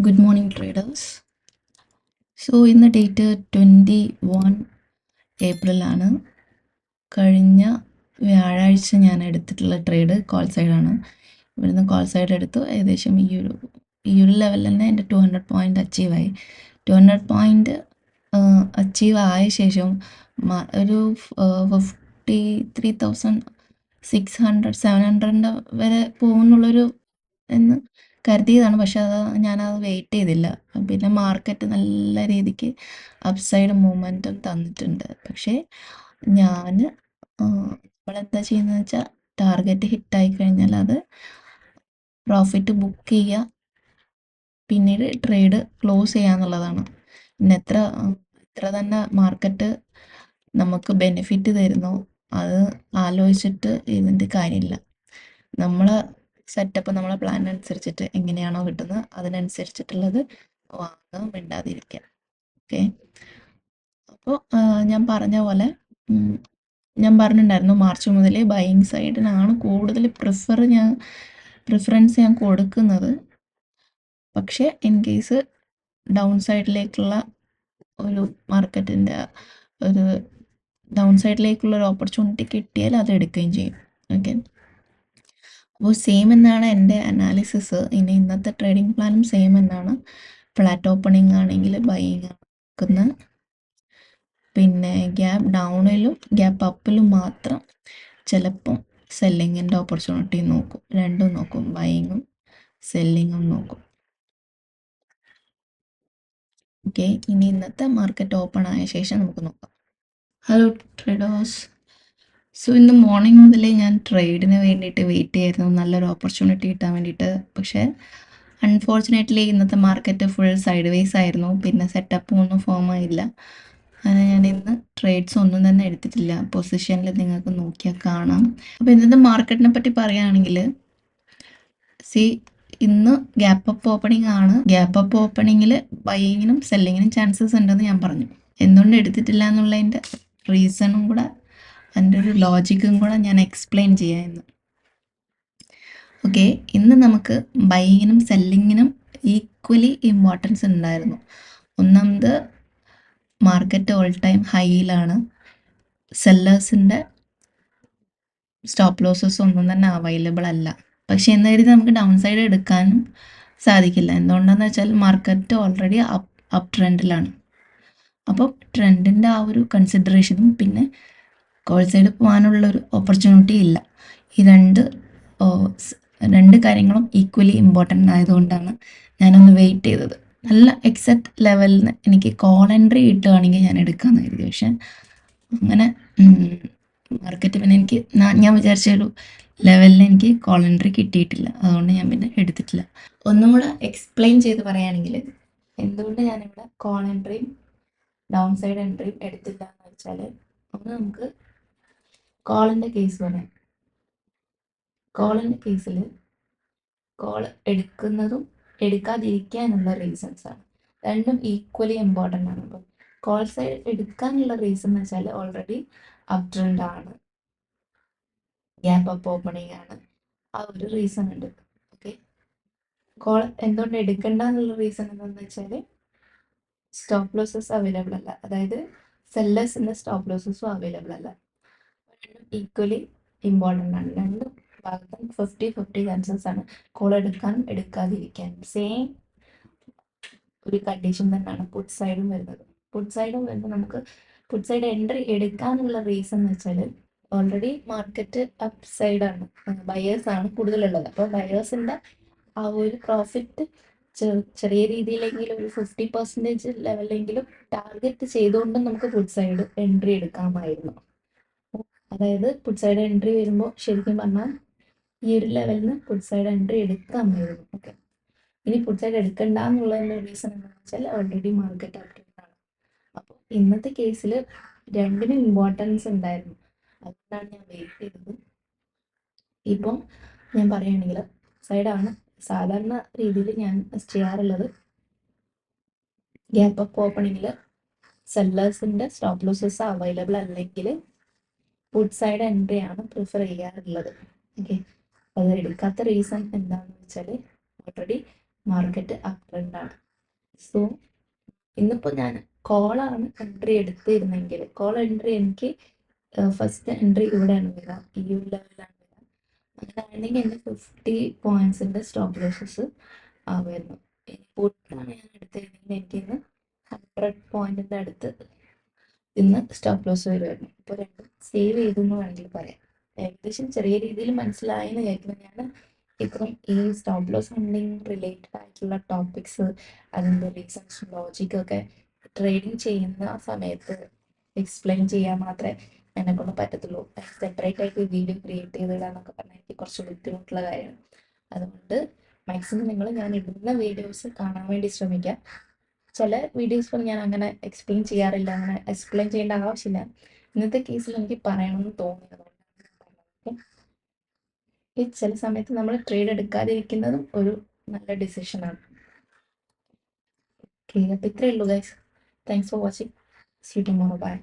Good morning, traders. So ഇന്ന് date 21 ഏപ്രിലാണ്. കഴിഞ്ഞ വ്യാഴാഴ്ച ഞാൻ എടുത്തിട്ടുള്ള ട്രേഡ് കോൾ സൈഡാണ്. ഇവിടുന്ന് കോൾ സൈഡ് എടുത്തു. ഏകദേശം ഈ ഒരു ലെവലിൽ തന്നെ എൻ്റെ 200 പോയിൻ്റ് അച്ചീവായി. 200 പോയിൻ്റ് അച്ചീവ് ആയ ശേഷം ഒരു 53,600 വരെ പോകുന്നുള്ളൊരു എന്ന് കരുതിയതാണ്. പക്ഷെ ഞാനത് വെയിറ്റ് ചെയ്തില്ല. പിന്നെ മാർക്കറ്റ് നല്ല രീതിക്ക് അപ്സൈഡ് മൂവ്മെൻറ്റും തന്നിട്ടുണ്ട്. പക്ഷേ ഞാൻ നമ്മളെന്താ ചെയ്യുന്നത് വെച്ചാൽ ടാർഗറ്റ് ഹിറ്റായി കഴിഞ്ഞാൽ അത് പ്രോഫിറ്റ് ബുക്ക് ചെയ്യുക, പിന്നീട് ട്രേഡ് ക്ലോസ് ചെയ്യുക എന്നുള്ളതാണ്. പിന്നെ എത്ര തന്നെ മാർക്കറ്റ് നമുക്ക് ബെനിഫിറ്റ് തരുന്നോ അത് ആലോചിച്ചിട്ട് ഇതിൻ്റെ കാര്യമില്ല. നമ്മളെ സെറ്റപ്പ് നമ്മളെ പ്ലാൻ അനുസരിച്ചിട്ട് എങ്ങനെയാണോ കിട്ടുന്നത് അതിനനുസരിച്ചിട്ടുള്ളത് വാങ്ങാൻ മിണ്ടാതിരിക്കുക. ഓക്കെ, അപ്പോൾ ഞാൻ പറഞ്ഞ പോലെ ഞാൻ പറഞ്ഞിട്ടുണ്ടായിരുന്നു മാർച്ച് മുതൽ ബൈയിങ് സൈഡിനാണ് കൂടുതൽ പ്രിഫറൻസ് ഞാൻ കൊടുക്കുന്നത്. പക്ഷേ ഇൻ കേസ് ഡൗൺ സൈഡിലേക്കുള്ള ഒരു മാർക്കറ്റിൻ്റെ ഒരു ഡൗൺ സൈഡിലേക്കുള്ള ഒരു ഓപ്പർച്യൂണിറ്റി കിട്ടിയാൽ അത് എടുക്കുകയും ചെയ്യും. ഓക്കെ, അപ്പോൾ സെയിം എന്നാണ് എൻ്റെ അനാലിസിസ്. ഇന്നത്തെ ട്രേഡിംഗ് പ്ലാനും സെയിം എന്നാണ്. ഫ്ലാറ്റ് ഓപ്പണിംഗ് ആണെങ്കിൽ ബൈയിങ് ആക്കുന്നത്, പിന്നെ ഗ്യാപ്പ് ഡൗണിലും ഗ്യാപ്പ് അപ്പിലും മാത്രം ചിലപ്പം സെല്ലിങ്ങിൻ്റെ ഓപ്പർച്യൂണിറ്റി നോക്കും. രണ്ടും നോക്കും, ബൈയിങ്ങും സെല്ലിങ്ങും നോക്കും. ഓക്കെ, ഇന്നത്തെ മാർക്കറ്റ് ഓപ്പൺ ആയ ശേഷം നമുക്ക് നോക്കാം. Hello traders. സോ ഇന്ന് മോർണിംഗ് മുതലേ ഞാൻ ട്രേഡിന് വേണ്ടിയിട്ട് വെയിറ്റ് ചെയ്യായിരുന്നു, നല്ലൊരു ഓപ്പർച്യൂണിറ്റി കിട്ടാൻ വേണ്ടിയിട്ട്. പക്ഷേ അൺഫോർച്ചുനേറ്റ്ലി ഇന്നത്തെ മാർക്കറ്റ് ഫുൾ സൈഡ് വേസ് ആയിരുന്നു. പിന്നെ സെറ്റപ്പും ഒന്നും ഫോം ആയില്ല. അങ്ങനെ ഞാൻ ഇന്ന് ട്രേഡ്സ് ഒന്നും തന്നെ എടുത്തിട്ടില്ല. പൊസിഷനിൽ നിങ്ങൾക്ക് നോക്കിയാൽ കാണാം. അപ്പോൾ ഇന്നത്തെ മാർക്കറ്റിനെ പറ്റി പറയുകയാണെങ്കിൽ ഇന്ന് ഗ്യാപ്പ് അപ്പ് ഓപ്പണിംഗ് ആണ്. ഗ്യാപ്പ് അപ്പ് ഓപ്പണിങ്ങിൽ ബൈയിങ്ങിനും സെല്ലിങ്ങിനും ചാൻസസ് ഉണ്ടെന്ന് ഞാൻ പറഞ്ഞു. എന്തുകൊണ്ട് എടുത്തിട്ടില്ല എന്നുള്ളതിൻ്റെ റീസണും കൂടെ അതിൻ്റെ ഒരു ലോജിക്കും കൂടെ ഞാൻ എക്സ്പ്ലെയിൻ ചെയ്യാം ഇന്ന്. ഓക്കെ, ഇന്ന് നമുക്ക് ബൈയിങ്ങിനും സെല്ലിങ്ങിനും ഈക്വലി ഇമ്പോർട്ടൻസ് ഉണ്ടായിരുന്നു. ഒന്നാമത് മാർക്കറ്റ് ഓൾ ടൈം ഹൈയിലാണ്. സെല്ലേഴ്സിൻ്റെ സ്റ്റോപ്പ് ലോസസ് ഒന്നും തന്നെ അവൈലബിൾ അല്ല. പക്ഷെ എന്ന് കരുതി നമുക്ക് ഡൗൺ സൈഡ് എടുക്കാനും സാധിക്കില്ല. എന്തുകൊണ്ടാണെന്ന് വെച്ചാൽ മാർക്കറ്റ് ഓൾറെഡി അപ്പ് ട്രെൻഡിലാണ്. അപ്പോൾ ട്രെൻഡിൻ്റെ ആ ഒരു കൺസിഡറേഷനും പിന്നെ കോൾ സൈഡ് പോകാനുള്ളൊരു ഓപ്പർച്യൂണിറ്റി ഇല്ല. ഈ രണ്ട് കാര്യങ്ങളും ഈക്വലി ഇമ്പോർട്ടൻ്റ് ആയതുകൊണ്ടാണ് ഞാനൊന്ന് വെയിറ്റ് ചെയ്തത്. നല്ല എക്സാക്ട് ലെവലിൽ നിന്ന് എനിക്ക് കോൾ എൻട്രി കിട്ടുകയാണെങ്കിൽ ഞാൻ എടുക്കാമെന്ന് കരുതി. പക്ഷെ അങ്ങനെ മാർക്കറ്റ് പിന്നെ ഞാൻ വിചാരിച്ചൊരു ലെവലിൽ എനിക്ക് കോൾ എൻട്രി കിട്ടിയിട്ടില്ല. അതുകൊണ്ട് ഞാൻ പിന്നെ എടുത്തിട്ടില്ല. ഒന്നും കൂടെ എക്സ്പ്ലെയിൻ ചെയ്ത് പറയുകയാണെങ്കിൽ എന്തുകൊണ്ട് ഞാനിവിടെ കോൾ എൻട്രിയും ഡൗൺ സൈഡ് എൻട്രിയും എടുത്തില്ല എന്ന് വെച്ചാൽ, ഒന്ന് നമുക്ക് കോളിൻ്റെ കേസ് പറയാം. കോളിൻ്റെ കേസിൽ കോൾ എടുക്കുന്നതും എടുക്കാതിരിക്കാനുള്ള റീസൺസാണ്. രണ്ടും ഈക്വലി ഇമ്പോർട്ടൻ്റ് ആണ്. അപ്പം കോൾ സൈഡ് എടുക്കാനുള്ള റീസൺ എന്ന് വെച്ചാൽ ഓൾറെഡി അപ് ട്രെൻഡ് ആണ്, ഗ്യാപ്പ് അപ്പ് ഓപ്പണിംഗ് ആണ്, ആ ഒരു റീസൺ ഉണ്ട്. ഓക്കെ, കോൾ എന്തുകൊണ്ട് എടുക്കണ്ട എന്നുള്ള റീസൺ എന്താണെന്ന് വെച്ചാൽ സ്റ്റോപ്പ് ലോസസ് അവൈലബിൾ അല്ല. അതായത് സെല്ലേഴ്സിൻ്റെ സ്റ്റോപ്പ് ലോസസും അവൈലബിൾ അല്ല. രണ്ടും ഈക്വലി ഇമ്പോർട്ടൻ്റ് ആണ്. രണ്ടും ഭാഗത്തും 50-50 ചാൻസസ് ആണ് കോൾ എടുക്കാനും എടുക്കാതിരിക്കാനും. സെയിം ഒരു കണ്ടീഷൻ തന്നെയാണ് പുട്ട് സൈഡും വരുന്നത്. പുട്ട് സൈഡും വരുമ്പോൾ നമുക്ക് പുട്ട് സൈഡ് എൻട്രി എടുക്കാനുള്ള റീസൺ എന്ന് വെച്ചാൽ ഓൾറെഡി മാർക്കറ്റ് അപ്പ് സൈഡാണ്, ബയേഴ്സാണ് കൂടുതലുള്ളത്. അപ്പോൾ ബയേഴ്സിൻ്റെ ആ ഒരു പ്രോഫിറ്റ് ചെറിയ രീതിയിലെങ്കിലും ഒരു 50% ലെവലെങ്കിലും ടാർഗറ്റ് ചെയ്തുകൊണ്ട് നമുക്ക് പുട്ട് സൈഡ് എൻട്രി എടുക്കാമായിരുന്നു. അതായത് പുട്ട് സൈഡ് എൻട്രി വരുമ്പോൾ ശരിക്കും പറഞ്ഞാൽ ഈ ഒരു ലെവലിൽ നിന്ന് പുട്ട് സൈഡ് എൻട്രി എടുക്കാമായിരുന്നു. ഓക്കെ, ഇനി പുട്ട് സൈഡ് എടുക്കണ്ട എന്നുള്ളതിൻ്റെ റീസൺ എന്താണെന്ന് വെച്ചാൽ ഓൾറെഡി മാർക്കറ്റ് അപ് ട്രെൻഡാണ്. അപ്പോൾ ഇന്നത്തെ കേസിൽ രണ്ടിനും ഇമ്പോർട്ടൻസ് ഉണ്ടായിരുന്നു. അതുകൊണ്ടാണ് ഞാൻ വെയിറ്റ് ചെയ്തത്. ഇപ്പം ഞാൻ പറയുകയാണെങ്കിൽ സൈഡാണ് സാധാരണ രീതിയിൽ ഞാൻ ചെയ്യാറുള്ളത്. ഗ്യാപ്പ് അപ്പ് ഓപ്പണിങ്ങിൽ സെല്ലേഴ്സിൻ്റെ സ്റ്റോപ്പ് ലോസസ് അവൈലബിൾ അല്ലെങ്കിൽ പുട്ട് സൈഡ് എൻട്രി ആണ് പ്രിഫർ ചെയ്യാറുള്ളത്. ഓക്കെ, അത് എടുക്കാത്ത റീസൺ എന്താണെന്ന് വെച്ചാൽ ഓൾറെഡി മാർക്കറ്റ് അപ് ട്രെൻഡാണ്. സോ ഇന്നിപ്പോൾ ഞാൻ കോളാണ് എൻട്രി എടുത്തിരുന്നെങ്കിൽ, കോൾ എൻട്രി എനിക്ക് ഫസ്റ്റ് എൻട്രി ഇവിടെയാണ് വരിക, ഈ ഒരു ലെവലിലാണ് വരിക. അങ്ങനെയാണെങ്കിൽ എൻ്റെ 50 പോയിന്റ്സിൻ്റെ സ്റ്റോപ്പ് ലോസസ് ആവുമായിരുന്നു. പുട്ടാണ് ഞാൻ എടുത്തിരുന്നെങ്കിൽ എനിക്ക് ഇന്ന് 100 പോയിന്റിൻ്റെ അടുത്ത് ഇന്ന് സ്റ്റോപ്പ് ലോസ് വരുമായിരുന്നു. ഇപ്പോൾ രണ്ടും സേവ് ചെയ്തു എന്ന് വേണമെങ്കിൽ പറയാം. ഏകദേശം ചെറിയ രീതിയിൽ മനസ്സിലായെന്ന് കേൾക്കുന്നത്. ഞാൻ ഇപ്പം ഈ സ്റ്റോപ്പ് ലോസ് ഫണ്ടിങ് റിലേറ്റഡ് ആയിട്ടുള്ള ടോപ്പിക്സ്, അതിൻ്റെ റീസൺസും ലോജിക്കൊക്കെ ട്രേഡിങ് ചെയ്യുന്ന സമയത്ത് എക്സ്പ്ലെയിൻ ചെയ്യാൻ മാത്രമേ എന്നെ കൊണ്ട് പറ്റത്തുള്ളൂ. സെപ്പറേറ്റ് ആയിട്ട് വീഡിയോ ക്രിയേറ്റ് ചെയ്തിടാന്നൊക്കെ പറഞ്ഞാൽ എനിക്ക് കുറച്ച് ബുദ്ധിമുട്ടുള്ള കാര്യമാണ്. അതുകൊണ്ട് മാക്സിമം നിങ്ങൾ ഞാൻ ഇടുന്ന വീഡിയോസ് കാണാൻ വേണ്ടി ശ്രമിക്കുക. ചില വീഡിയോസിൽ ഞാൻ അങ്ങനെ എക്സ്പ്ലെയിൻ ചെയ്യാറില്ല, അങ്ങനെ എക്സ്പ്ലെയിൻ ചെയ്യേണ്ട ആവശ്യമില്ല. ഇന്നത്തെ കേസിൽ എനിക്ക് പറയണമെന്ന് തോന്നിയതുകൊണ്ടാണ് പറഞ്ഞത്. ഈ ചില സമയത്ത് നമ്മൾ ട്രേഡ് എടുക്കാതിരിക്കുന്നതും ഒരു നല്ല ഡിസിഷനാണ്. ഓക്കെ, അപ്പോൾ ഇത്രയേ ഉള്ളൂ guys. Thanks for watching. See you tomorrow. By.